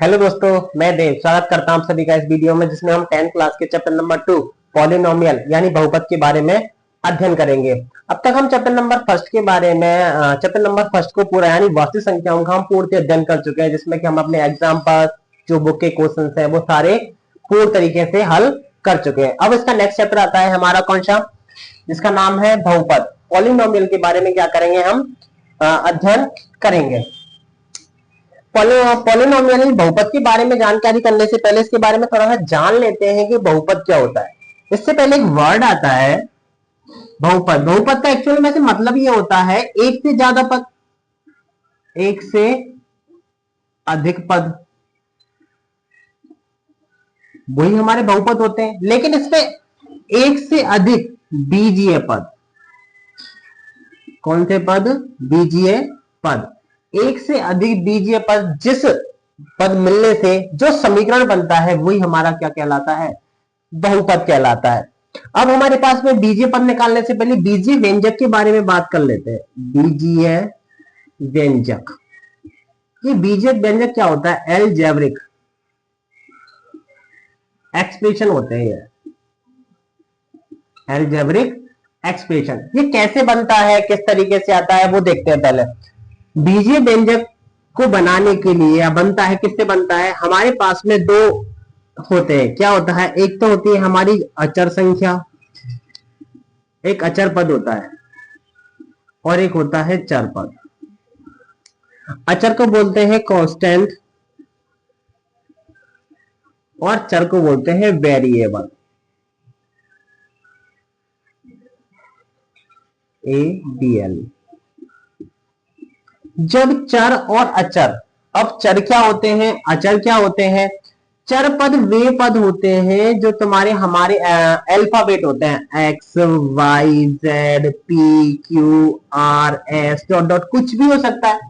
Hello दोस्तों, मैं देव स्वागत करता हूं आप सभी का इस वीडियो में जिसमें हम 10th क्लास के चैप्टर नंबर 2 पॉलिनोमियल यानी बहुपद के बारे में अध्ययन करेंगे। अब तक हम चैप्टर नंबर फर्स्ट के बारे में चैप्टर नंबर फर्स्ट को पूरा यानी वास्तविक संख्याओं का हम पूर्ण अध्ययन कर चुके हैं, जिसमें कि हम अपने एग्जाम पर जो बुक के क्वेश्चन है वो सारे पूर्ण तरीके से हल कर चुके हैं। अब इसका नेक्स्ट चैप्टर आता है हमारा कौन सा, जिसका नाम है बहुपद। पॉलिनोमियल के बारे में क्या करेंगे हम अध्ययन करेंगे। पॉलिनोमियल बहुपद के बारे में जानकारी करने से पहले इसके बारे में थोड़ा सा जान लेते हैं कि बहुपद क्या होता है। इससे पहले एक वर्ड आता है बहुपद। बहुपद का एक्चुअल में से मतलब ये होता है एक से ज्यादा पद, एक से अधिक पद, वही हमारे बहुपद होते हैं। लेकिन इसमें एक से अधिक बीजीय पद, कौन से पद? बीजीय पद। एक से अधिक बीजीय पद, जिस पद मिलने से जो समीकरण बनता है वही हमारा क्या कहलाता है? बहुपद कहलाता है। अब हमारे पास में बीजीय पद निकालने से पहले बीजीय व्यंजक के बारे में बात कर लेते हैं। बीजीय व्यंजक, ये बीजीय व्यंजक क्या होता है? एलजेब्रिक एक्सप्रेशन होते हैं। एलजेब्रिक एक्सप्रेशन ये कैसे बनता है, किस तरीके से आता है वो देखते हैं। पहले बीजीय व्यंजक को बनाने के लिए या बनता है, किससे बनता है? हमारे पास में दो होते हैं। क्या होता है? एक तो होती है हमारी अचर संख्या, एक अचर पद होता है, और एक होता है चर पद। अचर को बोलते हैं कांस्टेंट और चर को बोलते हैं वेरिएबल। ABL। जब चर और अचर, अब चर क्या होते हैं, अचर क्या होते हैं? चर पद वे पद होते हैं जो तुम्हारे हमारे अल्फाबेट होते हैं, X Y Z P Q R S dot dot, कुछ भी हो सकता है।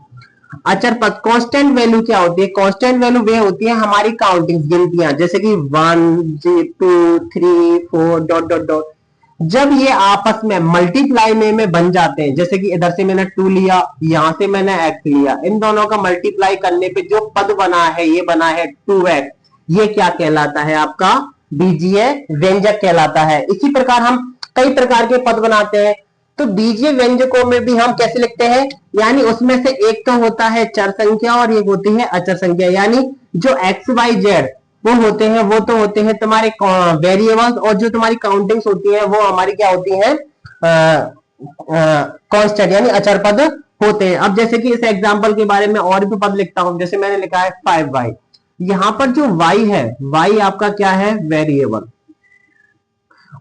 अचर पद कांस्टेंट वैल्यू क्या होती है? कांस्टेंट वैल्यू वे होती है हमारी काउंटिंग, गिनतियां, जैसे कि 1 2 3 4 डॉट डॉट डॉट। जब ये आपस में मल्टीप्लाई में बन जाते हैं, जैसे कि इधर से मैंने 2 लिया, यहां से मैंने x लिया, इन दोनों का मल्टीप्लाई करने पे जो पद बना है ये बना है 2x, ये क्या कहलाता है? आपका बीजीय व्यंजक कहलाता है। इसी प्रकार हम कई प्रकार के पद बनाते हैं। तो बीजीय व्यंजकों में भी हम कैसे लिखते हैं? यानी उसमें से एक तो होता है चर संख्या और एक होती है अचर संख्या। यानी जो एक्स वाई जेड वो होते हैं, वो तो होते हैं तुम्हारे वेरिएबल्स, और जो तुम्हारी काउंटिंग्स होती है वो हमारी क्या होती है? कांस्टेंट यानी अचर पद होते हैं। अब जैसे कि इस एग्जांपल के बारे में और भी पद लिखता हूं, जैसे मैंने लिखा है 5y। यहां पर जो y है, y आपका क्या है? वेरिएबल।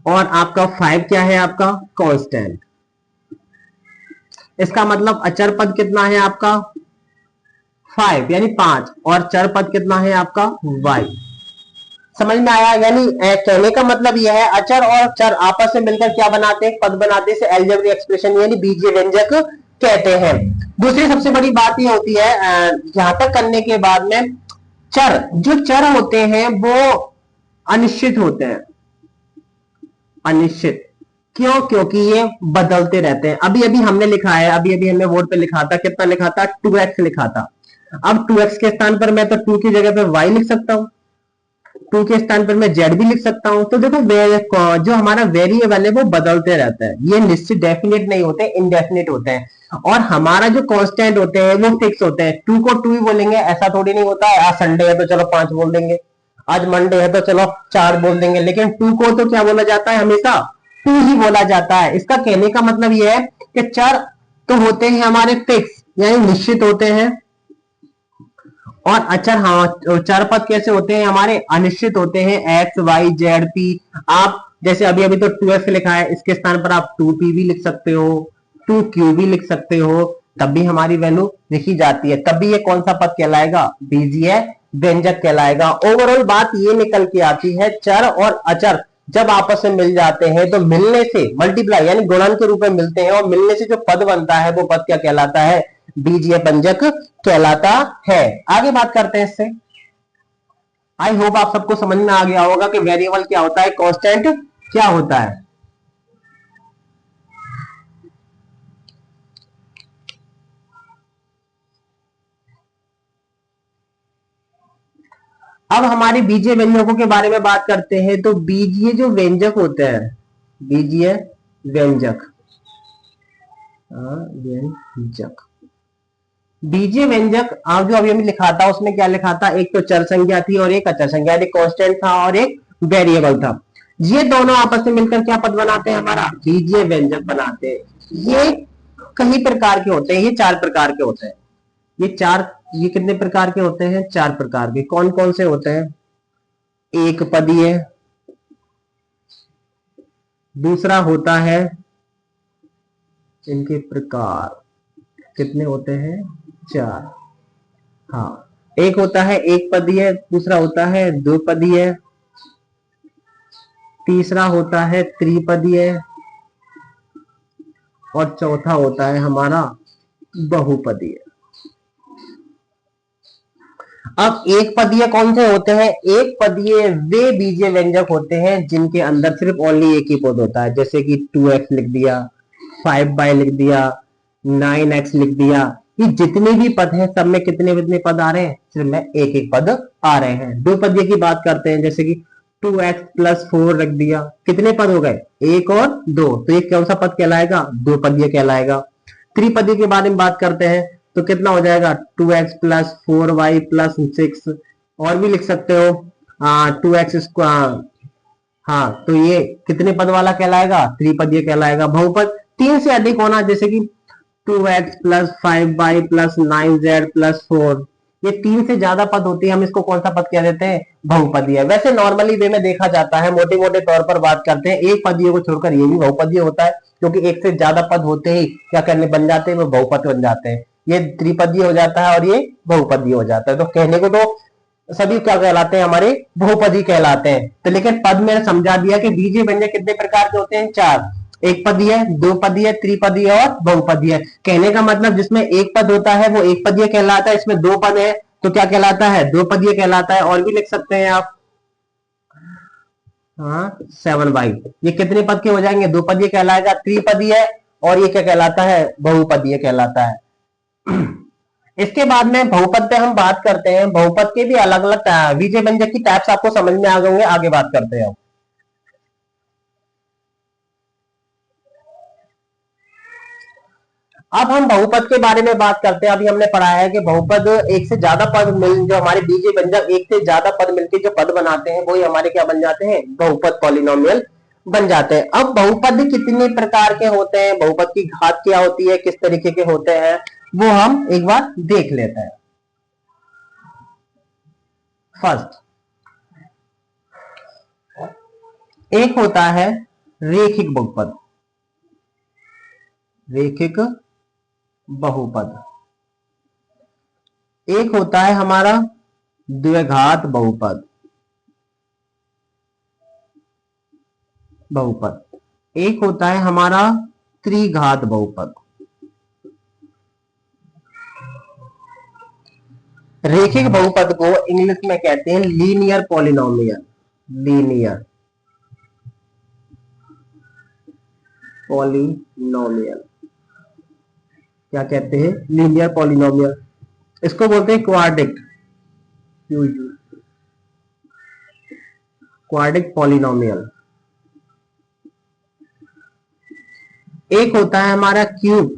और आपका 5 क्या है? आपका कांस्टेंट। इसका मतलब अचर पद कितना है आपका? 5 यानी 5, और चर पद कितना है आपका? y। समझ में आया? यानी कहने का मतलब यह है अचर और चर आपस में मिलकर क्या बनाते हैं? पद बनाते हैं। एल्जेब्रिक एक्सप्रेशन यानी बीजीय व्यंजक कहते हैं। दूसरी सबसे बड़ी बात यह होती है, यहां तक करने के बाद में चर, जो चर होते हैं वो अनिश्चित होते हैं। अनिश्चित क्यों? क्योंकि ये बदलते रहते हैं। अभी अभी हमने लिखा है, अभी अभी हमने बोर्ड पे लिखा था, कितना लिखा था? 2x लिखा था। अब 2x के स्थान पर मैं तो 2 की जगह पे y लिख सकता हूं, 2 के स्थान पर मैं जेड भी लिख सकता हूं। तो देखो जो हमारा वेरिएबल है वो बदलते रहता है। ये निश्चित डेफिनेट नहीं होते, इनडेफिनेट होते हैं। और हमारा जो कांस्टेंट होते हैं वो फिक्स होते हैं। 2 को 2 ही बोलेंगे ऐसा थोड़ी नहीं होता है। आज संडे है तो चलो 5 बोल देंगे, आज मंडे है तो चलो 4 बोल देंगे, लेकिन 2 को तो क्या बोला जाता है? हमेशा 2 ही बोला जाता है। इसका कहने का मतलब यह है कि चर तो होते हैं हमारे फिक्स यानी निश्चित होते हैं, और अचर, हाँ, चर पद कैसे होते हैं? हमारे अनिश्चित होते हैं, एक्स वाई जेड पी। आप जैसे अभी अभी तो 2x लिखा है, इसके स्थान पर आप 2p भी लिख सकते हो, 2q भी लिख सकते हो, तब भी हमारी वैल्यू लिखी जाती है। तब भी ये कौन सा पद कहलाएगा? बीजीय व्यंजक कहलाएगा। ओवरऑल बात ये निकल के आती है, चर और अचर जब आपस में मिल जाते हैं तो मिलने से मल्टीप्लाई यानी गुणन के रूप में मिलते हैं, और मिलने से जो पद बनता है वो पद क्या कहलाता है? बीजीय व्यंजक कहलाता है। आगे बात करते हैं इससे। आई होप आप सबको समझ में आ गया होगा कि वेरिएबल क्या होता है, कांस्टेंट क्या होता है। अब हमारे बीजीय व्यंजकों के बारे में बात करते हैं। तो बीजीय जो व्यंजक होते हैं, बीजीय व्यंजक, व्यंजक, बीजीय व्यंजक जो अभी हमें लिखा था उसमें क्या लिखा था, एक तो चर संख्या थी और एक अचर संख्या, एक कांस्टेंट था और एक वेरिएबल था। ये दोनों आपस में मिलकर क्या पद बनाते हैं, हमारा बीजीय व्यंजक बनाते हैं। ये कई प्रकार के होते हैं, ये 4 प्रकार के होते हैं। ये कितने प्रकार के होते हैं, 4 प्रकार के। कौन कौन से होते हैं, एक पदीय, दूसरा होता है, इनके प्रकार कितने होते हैं, 4। हाँ, एक होता है एक पदीय, दूसरा होता है दो पदीय, तीसरा होता है त्रिपदीय और चौथा होता है हमारा बहुपदीय। अब एक पदीय कौन से होते हैं, एक पदीय वे बीजीय व्यंजक होते हैं जिनके अंदर सिर्फ ओनली एक ही पद होता है। जैसे कि 2x लिख दिया, 5y लिख दिया, 9x लिख दिया। ये जितने भी पद हैं सब में कितने कितने पद आ रहे हैं, सिर्फ में एक एक पद आ रहे हैं। दो पदीय की बात करते हैं, जैसे कि 2x + 4 रख दिया, कितने पद हो गए, एक और दो, तो ये कौन सा पद कहलाएगा, दो पदीय कहलाएगा। त्रिपदीय के बारे में बात करते हैं तो कितना हो जाएगा, 2x + 4y + 6, और भी लिख सकते हो 2x²। हाँ, तो ये कितने पद वाला कहलाएगा, त्रिपदीय कहलाएगा। बहुपद 3 से अधिक होना, जैसे कि 2x + 5y + 9z + 4, ये 3 से ज्यादा पद होती है, हम इसको कौन सा पद कह देते हैं, बहुपदीय। वैसे नॉर्मली वे में देखा जाता है, मोटे मोटे तौर पर बात करते हैं, एक पदीय को छोड़कर ये भी बहुपदीय होता है, क्योंकि एक से ज्यादा पद होते ही क्या करने बन जाते हैं, वो बहुपद बन जाते हैं। ये त्रिपदीय हो जाता है और ये बहुपदीय हो जाता है। तो कहने को तो सभी क्या कहलाते हैं, हमारे बहुपदी कहलाते हैं। तो लेकिन पद में समझा दिया कि बीजीय व्यंजक कितने प्रकार के होते हैं, 4। एक पदीय, दो पदीय, त्रिपदीय और बहुपदीय। कहने का मतलब जिसमें एक पद होता है वो एक पदीय कहलाता है, इसमें दो पद है तो क्या कहलाता है, दो पदीय कहलाता है। और भी लिख सकते हैं आप, हाँ 7y, ये कितने पद के हो जाएंगे, दो पदीय कहलाएगा, त्रिपदीय, और ये क्या कहलाता है, बहुपदीय कहलाता है। इसके बाद में बहुपद पे हम बात करते हैं। बहुपद के भी अलग अलग बीजीय व्यंजक की टाइप्स आपको समझ में आ गए होंगे, आगे बात करते हैं। अब हम बहुपद के बारे में बात करते हैं। अभी हमने पढ़ा है कि बहुपद एक से ज्यादा पद मिल, जो हमारे बीजीय व्यंजक एक से ज्यादा पद मिलकर जो पद बनाते हैं वही हमारे क्या बन जाते हैं, बहुपद, पॉलिनोमियल बन जाते हैं। अब बहुपद कितने प्रकार के होते हैं, बहुपद की घात क्या होती है, किस तरीके के होते हैं, वो हम एक बार देख लेते हैं। फर्स्ट, एक होता है रेखिक बहुपद, रेखिक बहुपद। एक होता है हमारा द्विघात बहुपद, एक होता है हमारा त्रिघात बहुपद। रेखिक बहुपद को इंग्लिश में कहते हैं लीनियर पॉलिनोमियल, लीनियर पॉलिनोमियल, क्या कहते हैं, लीनियर पॉलिनोमियल। इसको बोलते हैं क्वाड्रिक, क्वाड्रिक पॉलिनोमियल। एक होता है हमारा क्यूब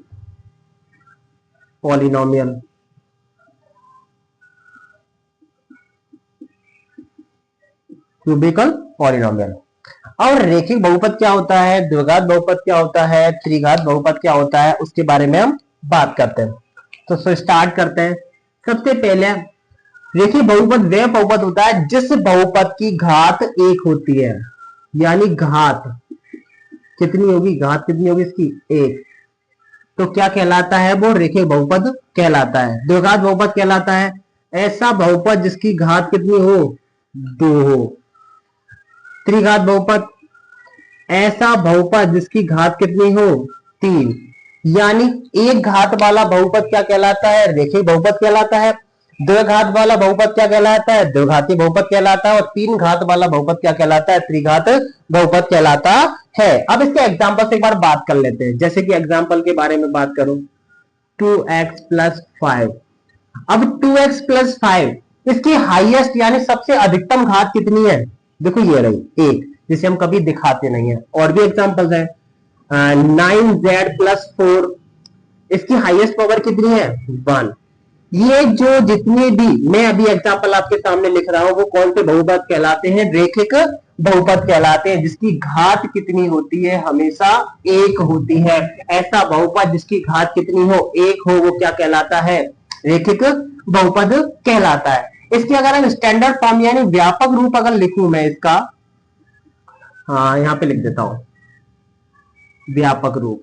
पॉलिनोमियल, क्यूबिकल पॉलिनोमियल। और रेखिक बहुपद क्या होता है, द्विघात बहुपद क्या होता है, त्रिघात बहुपद क्या होता है, उसके बारे में हम बात करते हैं। तो स्टार्ट करते हैं। सबसे पहले रेखिक बहुपद वह बहुपद होता है जिस बहुपद की घात एक होती है, यानी घात कितनी होगी, घात कितनी होगी इसकी, एक, तो क्या कहलाता है, वो रेखिक बहुपद कहलाता है। द्विघात बहुपद कहलाता है ऐसा बहुपद जिसकी घात कितनी हो, दो हो। त्रिघात बहुपद ऐसा बहुपद जिसकी घात कितनी हो, 3, यानी एक घात वाला बहुपद क्या कहलाता है, रेखिक बहुपद कहलाता है। द्विघात वाला बहुपद क्या कहलाता है, द्विघाती बहुपद कहलाता है। और 3 घात वाला बहुपद क्या कहलाता है, त्रिघात बहुपद कहलाता है। अब इसके एग्जांपल से एक बार बात कर लेते हैं। जैसे कि एग्जांपल के बारे में बात करूं, 2x + 5। अब 2x + 5 इसकी हाईएस्ट यानी सबसे अधिकतम घात कितनी है? देखो ये रही एक, जिसे हम कभी दिखाते नहीं है। और भी एग्जांपल्स है, 9z+4, इसकी हाईएस्ट पावर कितनी है? 1। ये जो जितने भी मैं अभी एग्जांपल आपके सामने लिख रहा हूं वो कौन से बहुपद कहलाते हैं? रेखिक बहुपद कहलाते हैं, जिसकी घात कितनी होती है? हमेशा एक होती है। ऐसा बहुपद जिसकी घात कितनी हो? एक हो, वो क्या कहलाता है? रेखिक बहुपद कहलाता है। इसकी अगर हम स्टैंडर्ड फॉर्म यानी व्यापक रूप अगर लिखूं मैं इसका, हाँ यहां पे लिख देता हूं व्यापक रूप।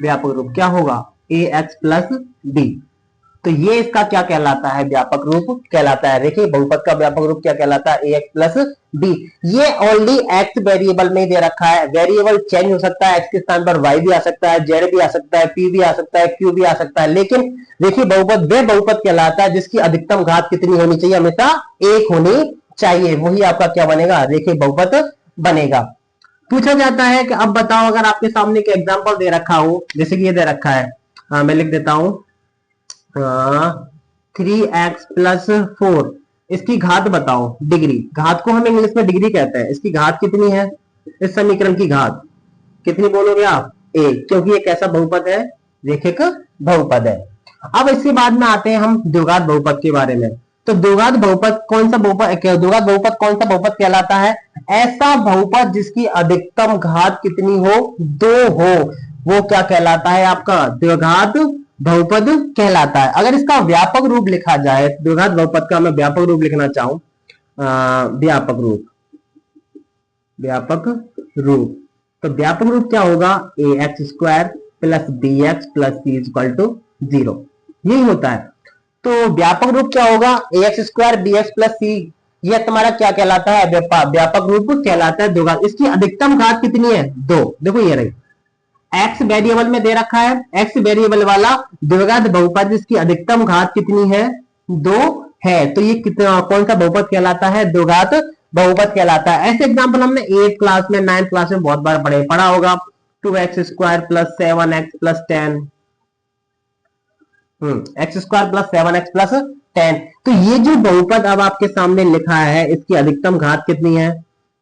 व्यापक रूप क्या होगा? ax+b। तो ये इसका क्या कहलाता है? व्यापक रूप कहलाता है। देखिए बहुपद का व्यापक रूप क्या कहलाता है? ax+b। ये ओनली x वेरिएबल में दे रखा है, वेरिएबल चेंज हो सकता है, x के स्थान पर y भी आ सकता है, z भी आ सकता है, p भी आ सकता है, q भी आ सकता है। लेकिन देखिए बहुपद वे बहुपद कहलाता है जिसकी अधिकतम घात कितनी होनी चाहिए? हमेशा एक होनी चाहिए। वही आपका क्या बनेगा? रेखीय बहुपद बनेगा। पूछा जाता है कि अब बताओ, अगर आपके सामने एक एग्जांपल दे रखा हो, जैसे कि ये दे रखा है, मैं लिख देता हूं 3x+4, इसकी घात बताओ डिग्री। घात को हम इंग्लिश में डिग्री कहते हैं। इसकी घात कितनी है? इस समीकरण की घात कितनी बोलोगे आप? एक, क्योंकि ये कैसा बहुपद है? रेखिक बहुपद है। अब इसके बाद में आते हैं हम द्विघात बहुपद के बारे में। तो द्विघात बहुपद कौन सा बहुपद? द्विघात बहुपद कौन सा बहुपद कहलाता है? ऐसा बहुपद जिसकी अधिकतम घात कितनी हो? 2 हो, वो क्या कहलाता है? आपका द्विघात बहुपद कहलाता है। अगर इसका व्यापक रूप लिखा जाए, द्विघात बहुपद का मैं व्यापक रूप लिखना चाहूं, व्यापक रूप, व्यापक रूप, तो व्यापक रूप क्या होगा? ax² + bx + c = 0, यही होता है। तो व्यापक रूप क्या होगा? ax² bx + c, ये तुम्हारा क्या कहलाता है? व्यापक रूप कहलाता है द्विघात। इसकी अधिकतम घात कितनी है? 2। देखो ये रही, एक्स वेरिएबल में दे रखा है, एक्स वेरिएबल वाला द्विघात बहुपद, इसकी अधिकतम घात कितनी है? 2 है। तो ये कितना, कौन सा बहुपद कहलाता है? द्विघात बहुपद कहलाता है। ऐसे एग्जांपल हमने 8th क्लास में 9th क्लास में बहुत बार पढ़ा होगा। 2x² + 7x + 10, x² + 7x + 10। तो ये जो बहुपद अब आपके सामने लिखा है, इसकी अधिकतम घात कितनी है?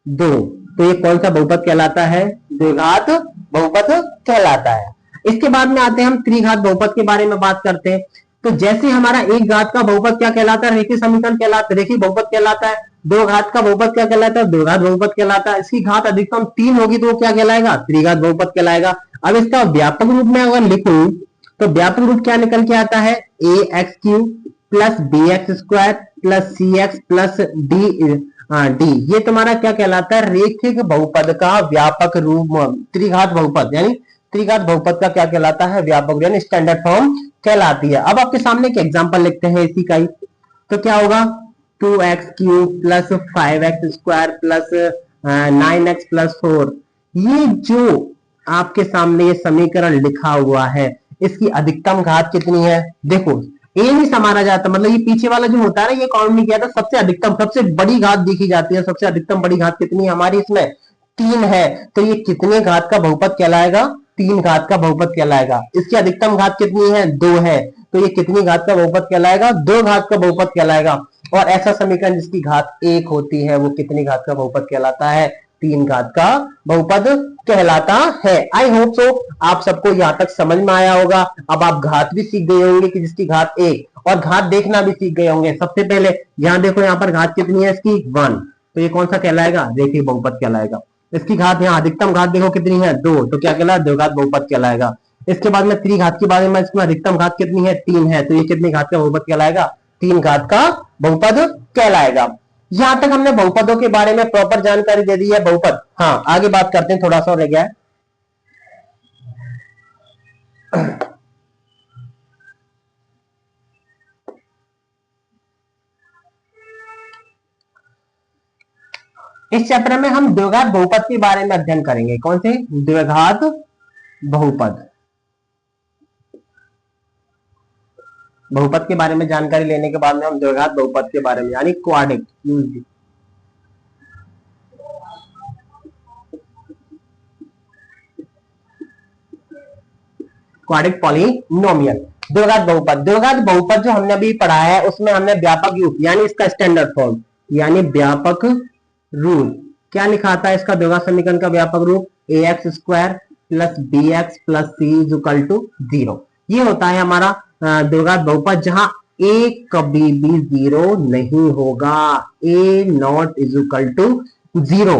2। तो ये कौन सा बहुपद कहलाता है? द्विघात बहुपद कहलाता है। इसके बाद में आते हैं हम त्रिघात बहुपद के बारे में बात करते हैं। तो जैसे हमारा एक घात का बहुपद क्या कहलाता है? रेखीय समीकरण कहलाता है, रेखीय बहुपद कहलाता है। दो घात का बहुपद क्या कहलाता है? द्विघात बहुपद कहलाता है। इसकी घात अधिकतम 3 होगी तो वो क्या कहलाएगा? त्रिघात बहुपद कहलाएगा। अब इसका व्यापक रूप में अगर लिखूं तो व्यापक रूप क्या निकल के आता है? ax³ + bx² + cx + d, ये तुम्हारा क्या कहलाता है? रेखिक बहुपद का व्यापक रूप। त्रिघात बहुपद यानी त्रिघात बहुपद का क्या कहलाता है? व्यापक यानी स्टैंडर्ड फॉर्म कहलाती है। अब आपके सामने एक एग्जांपल लिखते हैं इसी का ही। तो क्या होगा? 2x³ + 5x² + 9x + 4, ये जो आपके सामने ये समीकरण लिखा हुआ है, इसकी अधिकतम घात कितनी है? देखो ए नहीं समारा जाता, मतलब ये पीछे वाला जो होता है ना, ये काउंट नहीं किया था। सबसे अधिकतम, सबसे बड़ी घात देखी जाती है। सबसे अधिकतम बड़ी घात कितनी है हमारी? इसमें 3 है। तो ये कितने घात का बहुपद कहलाएगा? 3 घात का बहुपद कहलाएगा। इसकी अधिकतम घात कितनी है? 2 है। तो ये कितनी घात का बहुपद कहलाएगा? 2 घात का बहुपद कहलाएगा। और ऐसा समीकरण जिसकी घात 1 होती है, वो कितनी घात का बहुपद कहलाता है? 3 घात का बहुपद कहलाता है। आई होप सो आप सबको यहां तक समझ में आया होगा। अब आप घात भी सीख गए होंगे कि जिसकी घात 1, और घात देखना भी सीख गए होंगे। सबसे पहले यहां देखो, यहां पर घात कितनी है इसकी? 1। तो ये कौन सा कहलाएगा? रेखीय बहुपद कहलाएगा। इसकी घात, यहाँ अधिकतम घात देखो कितनी है? 2। तो क्या कहलाएगा? द्विघात बहुपद कहलाएगा। इसके बाद में त्रिघात के बारे में, इसमें अधिकतम घात कितनी है? 3 है। तो ये कितनी घात का बहुपद कहलाएगा? 3 घात का बहुपद कहलाएगा। यहां तक हमने बहुपदों के बारे में प्रॉपर जानकारी दे दी है। बहुपद, हाँ आगे बात करते हैं, थोड़ा सा रह गया है। इस चैप्टर में हम द्विघात बहुपद के बारे में अध्ययन करेंगे। कौन से? द्विघात बहुपद। बहुपद के बारे में जानकारी लेने के बाद में हम द्विघात बहुपद के बारे में यानी क्वाड्रिक, क्वाड्रिक पॉलिनोमियल, द्विघात बहुपद जो हमने अभी पढ़ा है उसमें हमने व्यापक रूप यानी इसका स्टैंडर्ड फॉर्म यानी व्यापक रूप क्या लिखा था इसका द्विघात समीकरण का व्यापक रूप A X square plus B X plus C is equal to 0। ये होता है हमारा द्विघात बहुपद जहां ए कभी भी 0 नहीं होगा। A naught is equal to 0,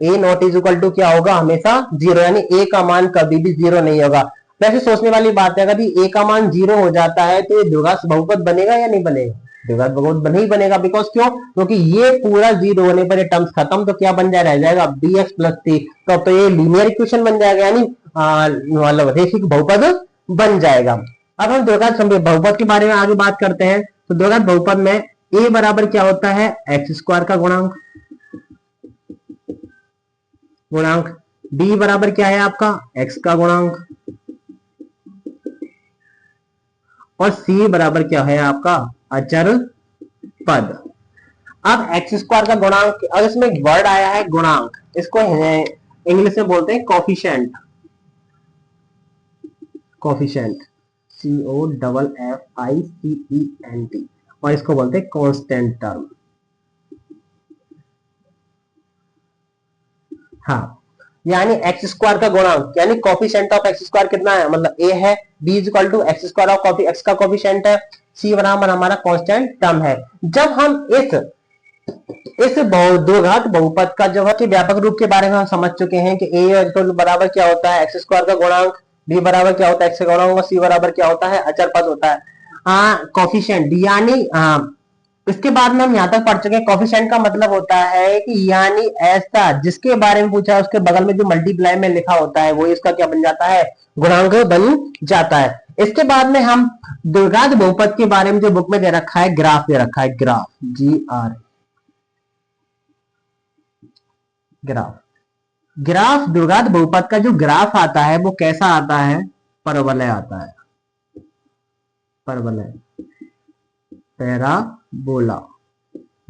A naught is equal to क्या होगा हमेशा 0, यानी ए का मान कभी भी 0 नहीं होगा। वैसे सोचने वाली बात है अगर ए का मान 0 हो जाता है तो ये द्विघात बहुपद बनेगा या नहीं बनेगा? द्विघात बहुपद नहीं बनेगा। बिकॉज क्यों? क्योंकि ये पूरा 0 होने पर ये टर्म्स खत्म, तो क्या बन जाए रह जाएगा बी एक्स प्लस सी, तो ये लीनियर इक्वेशन बन जाएगा यानी मतलब रेखिक बहुपद बन जाएगा। अब हम द्विघात बहुपद के बारे में आगे बात करते हैं। तो द्विघात बहुपद में ए बराबर क्या होता है एक्स स्क्वायर का गुणांक, बी बराबर क्या है आपका एक्स का गुणांक, और सी बराबर क्या है आपका अचर पद। अब एक्स स्क्वायर का गुणांक, अब इसमें एक वर्ड आया है गुणांक, इसको इंग्लिश में बोलते हैं कोफिशिएंट, COFFICENT, और इसको बोलते हैं कांस्टेंट टर्म। हाँ, यानी एक्स स्क्वायर का गुणांक यानी कोफिशिएंट ऑफ एक्स स्क्वायर कितना है, मतलब ए है, B is equal to X square of X का कोफिशिएंट है, सी बराबर हमारा कांस्टेंट टर्म है। जब हम इस द्विघात बहुपद का जो है कि व्यापक रूप के बारे में हम समझ चुके हैं कि ए बराबर क्या होता है एक्स स्क्वायर का गुणांक, बी बराबर क्या होता है एक्स का गुणांक, और सी बराबर क्या होता है अचर पद होता है कोफिशिएंट। यानी इसके बाद में हम यहां तक पढ़ चुके हैं कोफिशिएंट का मतलब होता है कि यानी ऐसा जिसके बारे में पूछा है उसके बगल में जो मल्टीप्लाई में लिखा होता है वो इसका क्या बन जाता है गुणांक बन जाता है। इसके बाद में हम द्विघात बहुपद के बारे में जो बुक में दे रखा है ग्राफ दे रखा है, ग्राफ ग्राफ द्विघात बहुपद का जो ग्राफ आता है वो कैसा आता है परवलय आता है, परवलय पैराबोला।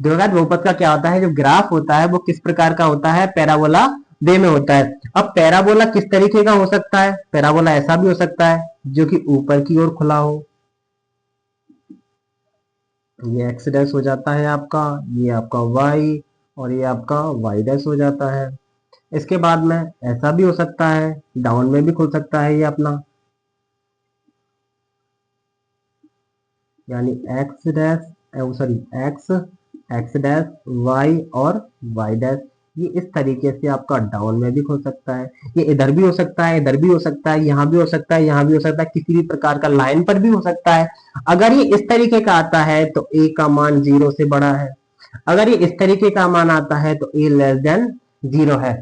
द्विघात बहुपद का क्या होता है जो ग्राफ होता है वो किस प्रकार का होता है पैराबोला वे में होता है। अब पैराबोला किस तरीके का हो सकता है, पैराबोला ऐसा भी हो सकता है जो कि ऊपर की ओर खुला हो, ये एक्स डैश हो जाता है आपका, ये आपका वाई, और ये आपका वाई डैश हो जाता है। इसके बाद में ऐसा भी हो सकता है डाउन में भी खुल सकता है ये अपना, यानी X dash sorry X dash Y और वाई डैश, ये इस तरीके से आपका डाउन में भी खुल सकता है, ये इधर भी हो सकता है, इधर भी हो सकता है, यहाँ भी हो सकता है, यहाँ भी हो सकता है, किसी भी प्रकार का लाइन पर भी हो सकता है। अगर ये इस तरीके का आता है तो ए का मान 0 से बड़ा है, अगर ये इस तरीके का मान आता है तो ए लेस देन 0 है।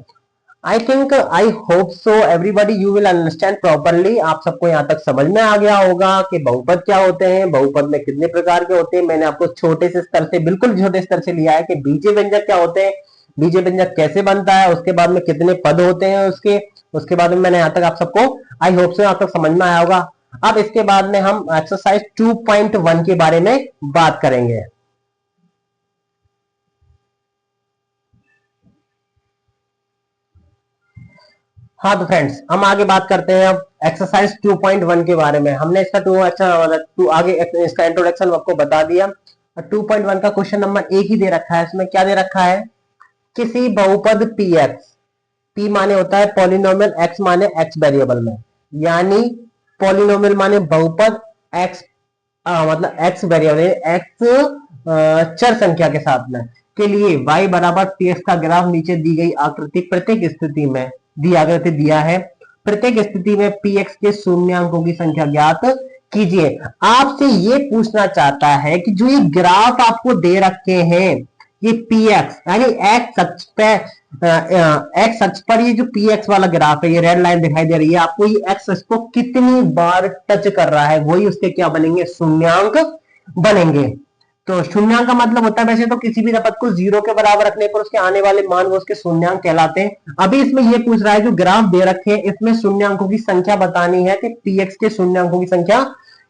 I think I hope so everybody you will understand properly. आप सबको यहाँ तक समझ में आ गया होगा कि बहुपद क्या होते हैं, बहुपद में कितने प्रकार के होते हैं। मैंने आपको छोटे से स्तर से बिल्कुल छोटे स्तर से लिया है कि बीजीय व्यंजक क्या होते हैं, बीजीय व्यंजक कैसे बनता है, उसके बाद में कितने पद होते हैं उसके बाद में मैंने यहाँ तक आप सबको आई होप सो यहाँ तक समझ में आया होगा। अब इसके बाद में हम एक्सरसाइज 2.1 के बारे में बात करेंगे। हाँ तो फ्रेंड्स हम आगे बात करते हैं अब एक्सरसाइज 2.1 के बारे में। हमने इसका आगे इसका इंट्रोडक्शन आपको बता दिया। 2.1 का क्वेश्चन नंबर एक ही दे रखा है, इसमें क्या दे रखा है, किसी बहुपद पी एक्स, पी माने होता है पॉलिनोमियल, एक्स माने एक्स वेरिएबल में, यानी पॉलिनोमियल माने बहुपद, एक्स मतलब एक्स वेरिएबल एक्स चर संख्या के साथ में के लिए y बराबर पी एक्स का ग्राफ नीचे दी गई आकृति प्रत्येक स्थिति में आकृति दिया है, प्रत्येक स्थिति में पी एक्स के शून्यांकों की संख्या ज्ञात कीजिए। आपसे ये पूछना चाहता है कि जो ये ग्राफ आपको दे रखे हैं ये पी एक्स यानी एक्स अक्ष पर ये जो पी एक्स वाला ग्राफ है, ये रेड लाइन दिखाई दे रही है आपको, ये एक्स अक्ष को कितनी बार टच कर रहा है वही उसके क्या बनेंगे शून्यांक बनेंगे। तो शून्यांक का मतलब होता है वैसे तो किसी भी पद को 0 के बराबर रखने पर उसके आने वाले मान वो उसके शून्यांक कहलाते हैं। अभी इसमें ये पूछ रहा है जो ग्राफ दे रखे हैं इसमें शून्यांकों की संख्या बतानी है कि पी एक्स के शून्यांकों की संख्या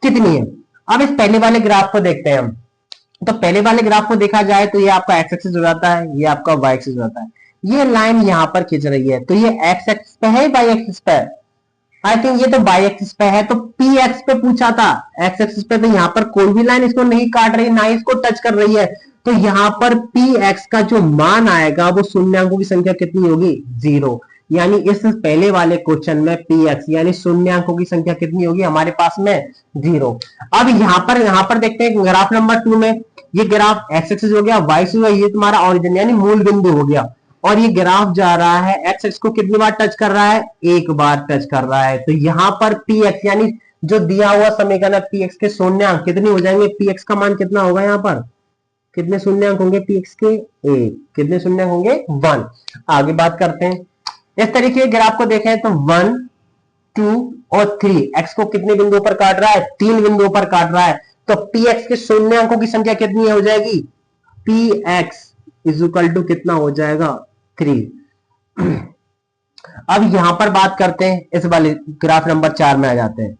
कितनी है। अब इस पहले वाले ग्राफ को देखते हैं हम। तो पहले वाले ग्राफ को देखा जाए तो ये आपका एक्स एक्सिस हो जाता है, ये आपका वाई एक्सिस हो जाता है, ये लाइन यहां पर खींच रही है तो ये एक्स एक्सिस पे है वाई एक्सिस पे, आई थिंक ये तो बाई एक्सिस पे है, तो पी एक्स पे पूछा था, एक्स एक्सिस पे, तो यहाँ पर कोई भी लाइन इसको नहीं काट रही, ना इसको टच कर रही है, तो यहाँ पर पी एक्स का जो मान आएगा वो शून्यांकों की संख्या कितनी होगी, 0। यानी इस पहले वाले क्वेश्चन में पी एक्स यानी शून्यांकों की संख्या कितनी होगी हमारे पास में, 0। अब यहाँ पर देखते हैं ग्राफ नंबर 2 में, ये ग्राफ एक्स एक्सिस हो गया, वाई एक्सिस हो गया, ये तुम्हारा ओरिजिन यानी मूल बिंदु हो गया, और ये ग्राफ जा रहा है एक्स एक्स को कितनी बार टच कर रहा है, एक बार टच कर रहा है। तो यहां पर पी एक्स यानी जो दिया हुआ समीकरण पी एक्स के शून्यांक कितने हो जाएंगे, पी एक्स का मान कितना होगा, यहाँ पर कितने शून्यांक होंगे पी एक्स के, एक, कितने शून्यांक होंगे, 1। आगे बात करते हैं, इस तरीके के ग्राफ को देखें तो 1 2 और 3 एक्स को कितने बिंदुओं पर काट रहा है, 3 बिंदुओं पर काट रहा है, तो पी एक्स के शून्यांकों की संख्या कितनी हो जाएगी, P X is equal to कितना हो जाएगा, 3। अब यहां पर बात करते हैं, इस वाले ग्राफ नंबर 4 में आ जाते हैं।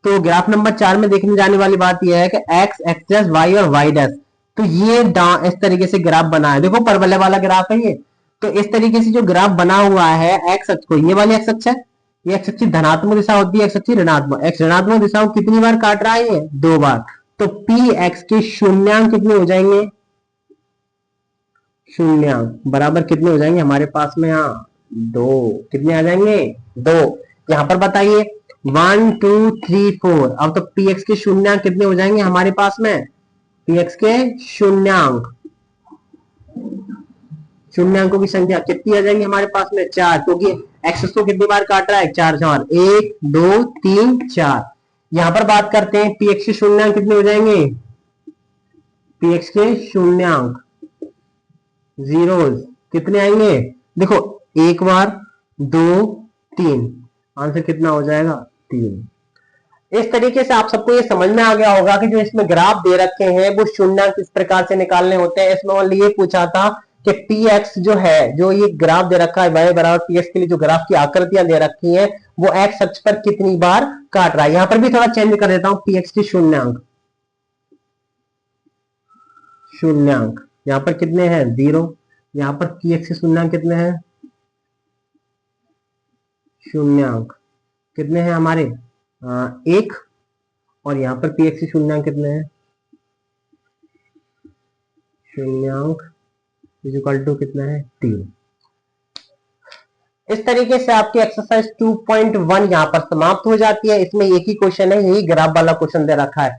तो ग्राफ नंबर 4 में देखने जाने वाली बात यह है कि एक्स एक्स डैश वाई और वाई डैश, तो ये इस तरीके से ग्राफ बना है, देखो परवलय वाला ग्राफ है ये। तो इस तरीके से जो ग्राफ बना हुआ है एक्स अक्ष को, ये वाली एक्स अक्ष है, ये एक्स अक्ष धनात्मक दिशा होती है, एक्स अक्ष ऋणात्मक, एक्स ऋणात्मक दिशा को कितनी बार काट रहा है, ये 2 बार। तो पी एक्स के शून्यांक कितने हो जाएंगे, शून्यांक बराबर कितने हो जाएंगे हमारे पास में, यहाँ 2, कितने आ जाएंगे, 2। यहां पर बताइए 1 2 3 4, अब तो पी एक्स के शून्यांक कितने हो जाएंगे हमारे पास में, पी एक्स के शून्यांकों की संख्या कितनी आ जाएंगी हमारे पास में, 4, क्योंकि एक्स को कितनी बार काट रहा है, 4 4, 1 2 3 4। यहां पर बात करते हैं पी एक्स के शून्यांक कितने हो जाएंगे, पी एक्स के शून्यांक जीरोस कितने आएंगे, देखो 1 बार 2 3, आंसर कितना हो जाएगा, 3। इस तरीके से आप सबको ये समझ में आ गया होगा कि जो इसमें ग्राफ दे रखे हैं वो शून्यांक किस प्रकार से निकालने होते हैं। इसमें ओनली ये पूछा था कि पी एक्स जो है, जो ये ग्राफ दे रखा है y बराबर पी एक्स के लिए जो ग्राफ की आकृतियां दे रखी हैं वो एक्स अक्ष पर कितनी बार काट रहा है। यहां पर भी थोड़ा चेंज कर देता हूं, पी एक्स की शून्यांक, शून्यांक यहां पर कितने हैं, 0। यहां पर पी एक्स के शून्यांक कितने हैं, शून्यांक कितने हैं हमारे, 1, और यहां पर पी एक्स के शून्यांक कितने हैं, शून्यांक इज इक्वल टू कितना है, 3। इस तरीके से आपकी एक्सरसाइज 2.1 यहां पर समाप्त हो जाती है। इसमें एक ही क्वेश्चन है, यही ग्राफ वाला क्वेश्चन दे रखा है।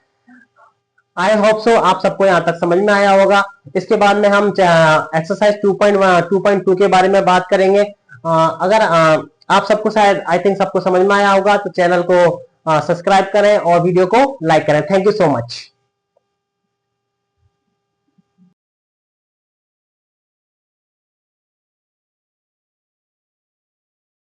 आई होप सो आप सबको यहां तक समझ में आया होगा। इसके बाद में हम एक्सरसाइज 2.2 के बारे में बात करेंगे। अगर आप सबको शायद आई थिंक सबको समझ में आया होगा तो चैनल को सब्सक्राइब करें और वीडियो को लाइक करें। Thank you so much.